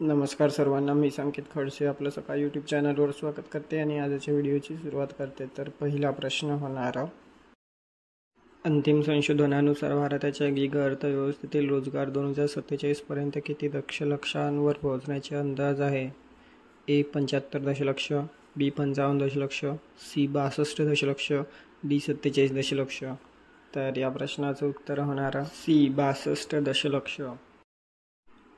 नमस्कार सर्वांना, मी संकेत खडसे आपलं सकाळ यूट्यूब चॅनलवर स्वागत करते आणि आजच्या व्हिडिओची सुरुवात करते. तर पहिला प्रश्न होणार, अंतिम संशोधनानुसार भारताच्या गिग अर्थव्यवस्थेतील रोजगार 2047 पर्यंत किती दशलक्षांवर पोहोचण्याचे अंदाज आहे? ए 75 दशलक्ष, बी 55 दशलक्ष, सी 62 दशलक्ष, डी 47 दशलक्ष. तर या प्रश्नाचं उत्तर होणार सी 62 दशलक्ष.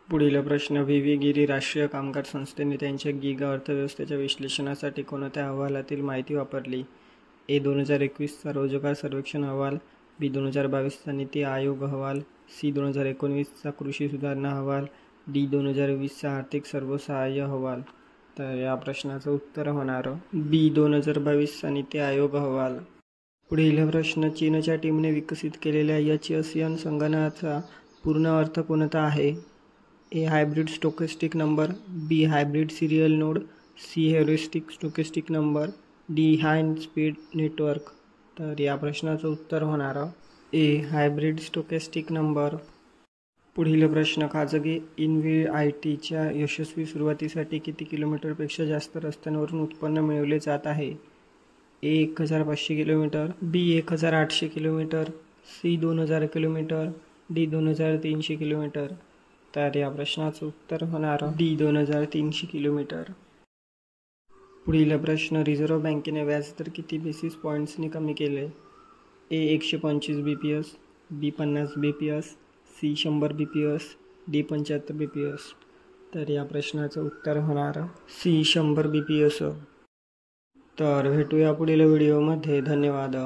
पुढील प्रश्न, व्ही व्ही गिरी राष्ट्रीय कामगार संस्थेने त्यांच्या गिग अर्थव्यवस्थेच्या विश्लेषणासाठी कोणत्या अहवालातील माहिती वापरली? ए 2021चा रोजगार सर्वेक्षण अहवाल, बी 2022चा नीती आयोग अहवाल, सी 2019चा कृषी सुधारणा अहवाल, डी 2020चा आर्थिक सर्वसहाय्य अहवाल. तर या प्रश्नाचं उत्तर होणार बी 2022चा नीती आयोग अहवाल. पुढील प्रश्न, चीनच्या टीमने विकसित केलेल्या HSN संगणकाचा पूर्ण अर्थ कोणता आहे? A hybrid stochastic number, B hybrid serial node, C heuristic stochastic number, D high speed network. तर या प्रश्नाचं उत्तर होणार ए हायब्रिड स्टोकेस्टिक नंबर. पुढील प्रश्न, खाजगी InvITच्या यशस्वी सुरुवातीसाठी किती किलोमीटरपेक्षा जास्त रस्त्यांवरून उत्पन्न मिळवले जात आहे? A 1500 kilometre, B 1800 kilometre, C 2000 kilometre, D 2300 kilometre. तर या प्रश्नाचं उत्तर होणार डी 2300 किलोमीटर. पुढील प्रश्न, रिझर्व्ह बँकेने व्याजदर किती बेसिस पॉईंट्सनी कमी केले? A 125 BPS, B 50 BPS, C 100 BPS, D 75 BPS. तर या प्रश्नाचं उत्तर होणार सी 100 BPS. तर भेटूया पुढील व्हिडिओमध्ये. धन्यवाद.